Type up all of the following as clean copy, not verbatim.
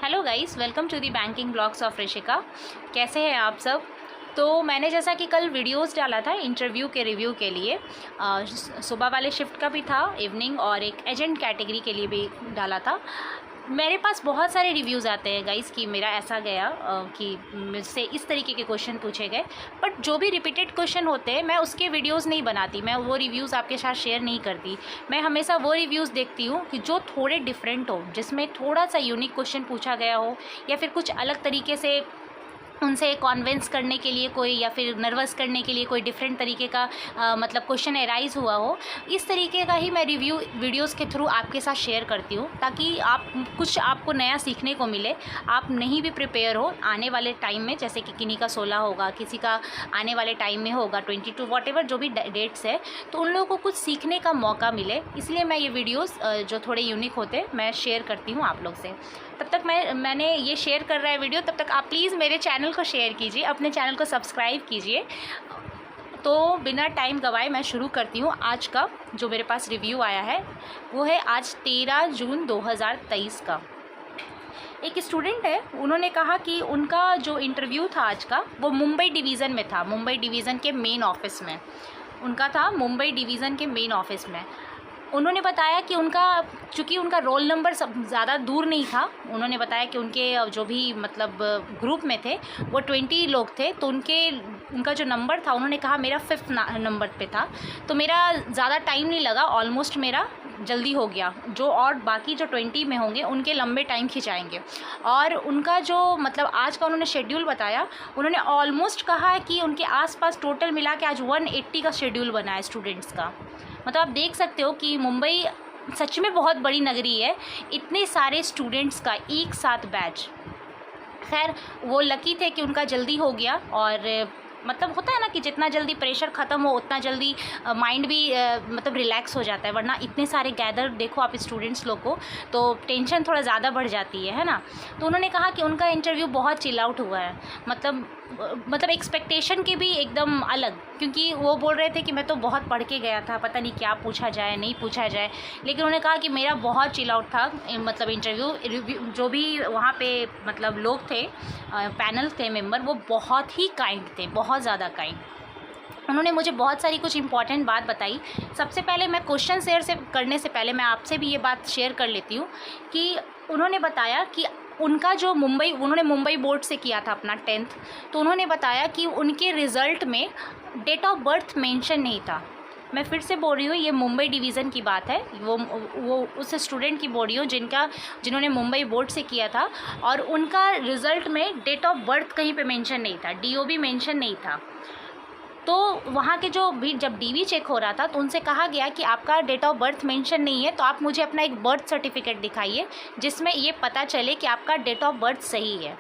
Hello guys, welcome to the banking blogs of Rishika. कैसे हैं आप सब। तो मैंने जैसा कि कल वीडियोस डाला था इंटरव्यू के रिव्यू के लिए, सुबह वाले शिफ्ट का भी था, इवनिंग और एक एजेंट कैटेगरी के लिए भी डाला था। मेरे पास बहुत सारे रिव्यूज़ आते हैं गाइस कि मेरा ऐसा गया कि मुझसे इस तरीके के क्वेश्चन पूछे गए, बट जो भी रिपीटेड क्वेश्चन होते हैं मैं उसके वीडियोस नहीं बनाती, मैं वो रिव्यूज़ आपके साथ शेयर नहीं करती। मैं हमेशा वो रिव्यूज़ देखती हूँ कि जो थोड़े डिफरेंट हो, जिसमें थोड़ा सा यूनिक क्वेश्चन पूछा गया हो या फिर कुछ अलग तरीके से उनसे कॉन्विंस करने के लिए कोई या फिर नर्वस करने के लिए कोई डिफरेंट तरीके का मतलब क्वेश्चन एराइज हुआ हो। इस तरीके का ही मैं रिव्यू वीडियोस के थ्रू आपके साथ शेयर करती हूँ, ताकि आपको नया सीखने को मिले। आप नहीं भी प्रिपेयर हो आने वाले टाइम में, जैसे कि किन्हीं का 16 होगा, किसी का आने वाले टाइम में होगा 22, वॉटेवर जो भी डेट्स है, तो उन लोगों को कुछ सीखने का मौका मिले, इसलिए मैं ये वीडियोज़ जो थोड़े यूनिक होते मैं शेयर करती हूँ आप लोग से। तब तक मैंने ये शेयर कर रहा है वीडियो, तब तक आप प्लीज़ मेरे चैनल को शेयर कीजिए, अपने चैनल को सब्सक्राइब कीजिए। तो बिना टाइम गवाए मैं शुरू करती हूँ। आज का जो मेरे पास रिव्यू आया है वो है आज 13 जून 2023 का। एक स्टूडेंट है, उन्होंने कहा कि उनका जो इंटरव्यू था आज का वो मुंबई डिवीज़न में था, मुंबई डिवीज़न के मेन ऑफिस में उनका था, मुंबई डिवीज़न के मेन ऑफिस में। उन्होंने बताया कि चूँकि उनका रोल नंबर सब ज़्यादा दूर नहीं था, उन्होंने बताया कि उनके जो भी मतलब ग्रुप में थे वो 20 लोग थे, तो उनका जो नंबर था, उन्होंने कहा मेरा 5th नंबर पे था, तो मेरा ज़्यादा टाइम नहीं लगा, ऑलमोस्ट मेरा जल्दी हो गया। जो और बाकी जो 20 में होंगे उनके लंबे टाइम खिंचाएंगे। और उनका जो मतलब आज का उन्होंने शेड्यूल बताया, उन्होंने ऑलमोस्ट कहा है कि उनके आसपास टोटल मिला के आज 180 का शेड्यूल बना है स्टूडेंट्स का। मतलब आप देख सकते हो कि मुंबई सच में बहुत बड़ी नगरी है, इतने सारे स्टूडेंट्स का एक साथ बैच। खैर वो लकी थे कि उनका जल्दी हो गया, और मतलब होता है ना कि जितना जल्दी प्रेशर ख़त्म हो उतना जल्दी माइंड भी मतलब रिलैक्स हो जाता है, वरना इतने सारे गैदर देखो आप स्टूडेंट्स लोग को तो टेंशन थोड़ा ज़्यादा बढ़ जाती है ना। तो उन्होंने कहा कि उनका इंटरव्यू बहुत चिल आउट हुआ है, मतलब एक्सपेक्टेशन के भी एकदम अलग, क्योंकि वो बोल रहे थे कि मैं तो बहुत पढ़ के गया था, पता नहीं क्या पूछा जाए नहीं पूछा जाए, लेकिन उन्होंने कहा कि मेरा बहुत चिल आउट था। मतलब इंटरव्यू जो भी वहाँ पे मतलब लोग थे, पैनल थे मेंबर, वो बहुत ही काइंड थे, बहुत ज़्यादा काइंड। उन्होंने मुझे बहुत सारी कुछ इंपॉर्टेंट बात बताई। सबसे पहले मैं क्वेश्चन शेयर करने से पहले मैं आपसे भी ये बात शेयर कर लेती हूँ कि उन्होंने बताया कि उनका जो उन्होंने मुंबई बोर्ड से किया था अपना 10th, तो उन्होंने बताया कि उनके रिज़ल्ट में डेट ऑफ बर्थ मेंशन नहीं था। मैं फिर से बोल रही हूँ, ये मुंबई डिवीज़न की बात है, वो उस स्टूडेंट की बोल रही हूँ जिन्होंने मुंबई बोर्ड से किया था, और उनका रिज़ल्ट में डेट ऑफ बर्थ कहीं पे मेंशन नहीं था, DOB मेंशन नहीं था। तो वहाँ के जब DV चेक हो रहा था तो उनसे कहा गया कि आपका डेट ऑफ बर्थ मेंशन नहीं है, तो आप मुझे अपना एक बर्थ सर्टिफिकेट दिखाइए जिसमें ये पता चले कि आपका डेट ऑफ बर्थ सही है।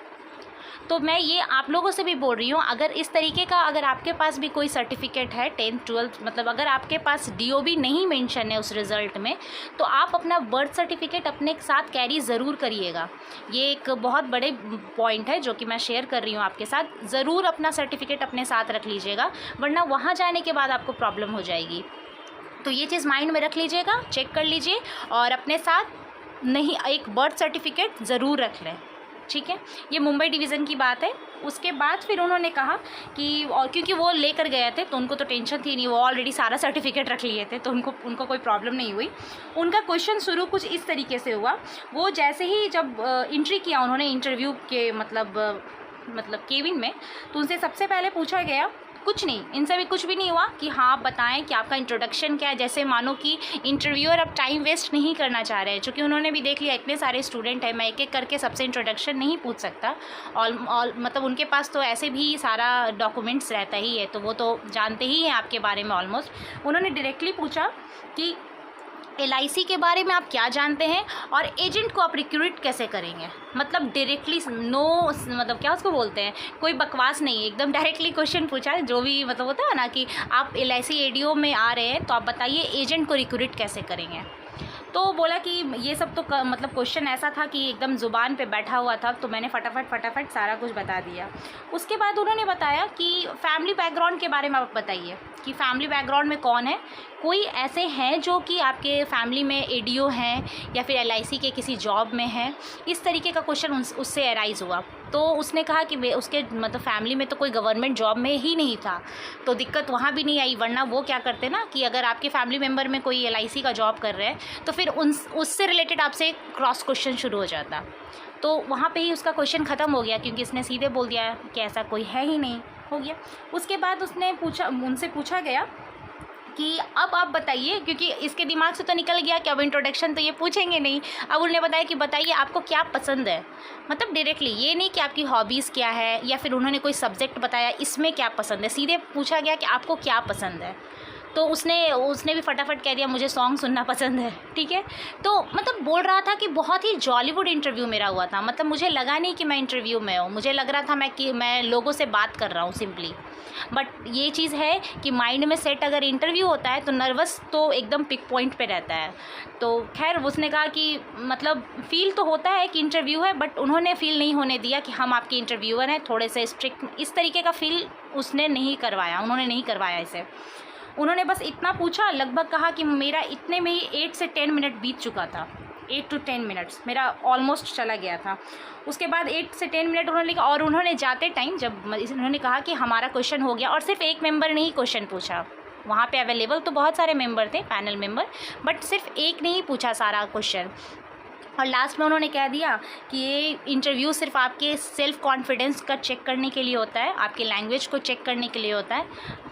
तो मैं ये आप लोगों से भी बोल रही हूँ, अगर इस तरीके का अगर आपके पास भी कोई सर्टिफिकेट है 10th 12th, मतलब अगर आपके पास DOB नहीं मेंशन है उस रिज़ल्ट में, तो आप अपना बर्थ सर्टिफिकेट अपने साथ कैरी ज़रूर करिएगा। ये एक बहुत बड़े पॉइंट है जो कि मैं शेयर कर रही हूँ आपके साथ। ज़रूर अपना सर्टिफिकेट अपने साथ रख लीजिएगा, वरना वहाँ जाने के बाद आपको प्रॉब्लम हो जाएगी। तो ये चीज़ माइंड में रख लीजिएगा, चेक कर लीजिए, और अपने साथ नहीं एक बर्थ सर्टिफिकेट ज़रूर रख लें, ठीक है। ये मुंबई डिवीज़न की बात है। उसके बाद फिर उन्होंने कहा कि, और क्योंकि वो लेकर गए थे तो उनको तो टेंशन थी नहीं, वो ऑलरेडी सारा सर्टिफिकेट रख लिए थे, तो उनको कोई प्रॉब्लम नहीं हुई। उनका क्वेश्चन शुरू कुछ इस तरीके से हुआ। वो जैसे ही जब एंट्री किया उन्होंने इंटरव्यू के मतलब केबिन में, तो उनसे सबसे पहले पूछा गया, कुछ नहीं, इनसे भी कुछ भी नहीं हुआ कि हाँ आप बताएं कि आपका इंट्रोडक्शन क्या है, जैसे मानो कि इंटरव्यूअर अब टाइम वेस्ट नहीं करना चाह रहे हैं, क्योंकि उन्होंने भी देख लिया इतने सारे स्टूडेंट हैं, मैं एक एक करके सबसे इंट्रोडक्शन नहीं पूछ सकता। मतलब उनके पास तो ऐसे भी सारा डॉक्यूमेंट्स रहता ही है, तो वो तो जानते ही हैं आपके बारे में ऑलमोस्ट। उन्होंने डायरेक्टली पूछा कि LIC के बारे में आप क्या जानते हैं और एजेंट को आप रिक्रूट कैसे करेंगे। मतलब डायरेक्टली नो, मतलब क्या उसको बोलते हैं, कोई बकवास नहीं, एकदम डायरेक्टली क्वेश्चन पूछा है। जो भी मतलब होता है ना कि आप LIC ADO में आ रहे हैं तो आप बताइए एजेंट को रिक्रूट कैसे करेंगे। तो बोला कि ये सब तो मतलब क्वेश्चन ऐसा था कि एकदम ज़ुबान पे बैठा हुआ था, तो मैंने फटाफट सारा कुछ बता दिया। उसके बाद उन्होंने बताया कि फैमिली बैकग्राउंड के बारे में आप बताइए कि फैमिली बैकग्राउंड में कौन है, कोई ऐसे हैं जो कि आपके फैमिली में एडीओ हैं या फिर एलआईसी के किसी जॉब में हैं। इस तरीके का क्वेश्चन उससे अराइज़ हुआ। तो उसने कहा कि उसके मतलब फैमिली में तो कोई गवर्नमेंट जॉब में ही नहीं था, तो दिक्कत वहाँ भी नहीं आई, वरना वो क्या करते ना कि अगर आपके फैमिली मेम्बर में कोई एलआईसी का जॉब कर रहे हैं तो फिर उससे रिलेटेड आपसे क्रॉस क्वेश्चन शुरू हो जाता। तो वहाँ पे ही उसका क्वेश्चन ख़त्म हो गया, क्योंकि इसने सीधे बोल दिया कि ऐसा कोई है ही नहीं, हो गया। उसके बाद उनसे पूछा गया कि अब आप बताइए, क्योंकि इसके दिमाग से तो निकल गया कि अब इंट्रोडक्शन तो ये पूछेंगे नहीं। अब उन्होंने बताया कि बताइए आपको क्या पसंद है, मतलब डायरेक्टली ये नहीं कि आपकी हॉबीज़ क्या है या फिर उन्होंने कोई सब्जेक्ट बताया इसमें क्या पसंद है, सीधे पूछा गया कि आपको क्या पसंद है। तो उसने भी फटाफट कह दिया मुझे सॉन्ग सुनना पसंद है, ठीक है। तो मतलब बोल रहा था कि बहुत ही जॉलीवुड इंटरव्यू मेरा हुआ था, मतलब मुझे लगा नहीं कि मैं इंटरव्यू में हूँ, मुझे लग रहा था मैं लोगों से बात कर रहा हूँ सिंपली। बट ये चीज़ है कि माइंड में सेट अगर इंटरव्यू होता है तो नर्वस तो एकदम पिक पॉइंट पे रहता है। तो खैर उसने कहा कि मतलब फ़ील तो होता है कि इंटरव्यू है, बट उन्होंने फ़ील नहीं होने दिया कि हम आपके इंटरव्यूअर हैं, थोड़े से स्ट्रिक्ट इस तरीके का फ़ील उन्होंने नहीं करवाया इसे। उन्होंने बस इतना पूछा, लगभग कहा कि मेरा इतने में ही 8 से 10 मिनट बीत चुका था, 8 to 10 मिनट्स मेरा ऑलमोस्ट चला गया था। उसके बाद 8 से 10 मिनट उन्होंने लिखा, और उन्होंने जाते टाइम जब उन्होंने कहा कि हमारा क्वेश्चन हो गया, और सिर्फ एक मेंबर ने ही क्वेश्चन पूछा, वहाँ पे अवेलेबल तो बहुत सारे मेंबर थे, पैनल मेंबर, बट सिर्फ एक ने ही पूछा सारा क्वेश्चन। और लास्ट में उन्होंने कह दिया कि ये इंटरव्यू सिर्फ आपके सेल्फ़ कॉन्फिडेंस का चेक करने के लिए होता है, आपके लैंग्वेज को चेक करने के लिए होता है,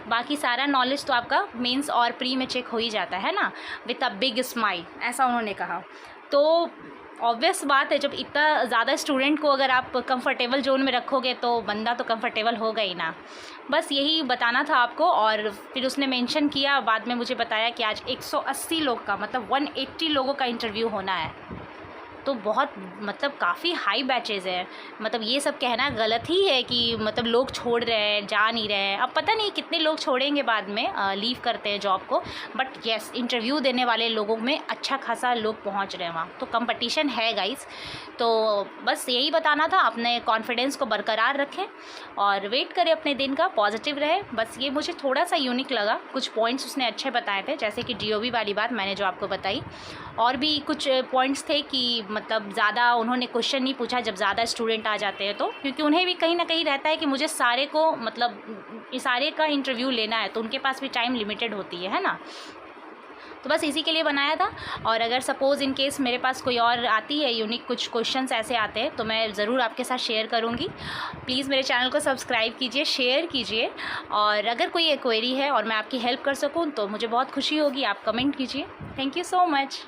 बाकी सारा नॉलेज तो आपका मेंस और प्री में चेक हो ही जाता है ना, विथ अ बिग स्माइल, ऐसा उन्होंने कहा। तो ऑब्वियस बात है, जब इतना ज़्यादा स्टूडेंट को अगर आप कंफर्टेबल जोन में रखोगे तो बंदा तो कंफर्टेबल होगा ही ना। बस यही बताना था आपको। और फिर उसने मेंशन किया, बाद में मुझे बताया कि आज 180 लोग का मतलब 180 लोगों का इंटरव्यू होना है, तो बहुत मतलब काफ़ी हाई बैचेज़ हैं। मतलब ये सब कहना गलत ही है कि मतलब लोग छोड़ रहे हैं, जा नहीं रहे हैं। अब पता नहीं कितने लोग छोड़ेंगे बाद में, लीव करते हैं जॉब को, बट येस इंटरव्यू देने वाले लोगों में अच्छा खासा लोग पहुंच रहे हैं वहाँ, तो कंपटीशन है गाइस। तो बस यही बताना था, अपने कॉन्फिडेंस को बरकरार रखें और वेट करें अपने दिन का, पॉजिटिव रहे। बस ये मुझे थोड़ा सा यूनिक लगा, कुछ पॉइंट्स उसने अच्छे बताए थे, जैसे कि DOB वाली बात मैंने जो आपको बताई, और भी कुछ पॉइंट्स थे कि मतलब ज़्यादा उन्होंने क्वेश्चन नहीं पूछा जब ज़्यादा स्टूडेंट आ जाते हैं, तो क्योंकि उन्हें भी कहीं ना कहीं रहता है कि मुझे सारे को मतलब सारे का इंटरव्यू लेना है, तो उनके पास भी टाइम लिमिटेड होती है ना। तो बस इसी के लिए बनाया था। और अगर सपोज़ इन केस मेरे पास कोई और आती है यूनिक कुछ क्वेश्चंस ऐसे आते हैं तो मैं ज़रूर आपके साथ शेयर करूँगी। प्लीज़ मेरे चैनल को सब्सक्राइब कीजिए, शेयर कीजिए, और अगर कोई क्वेरी है और मैं आपकी हेल्प कर सकूँ तो मुझे बहुत खुशी होगी, आप कमेंट कीजिए। Thank you so much.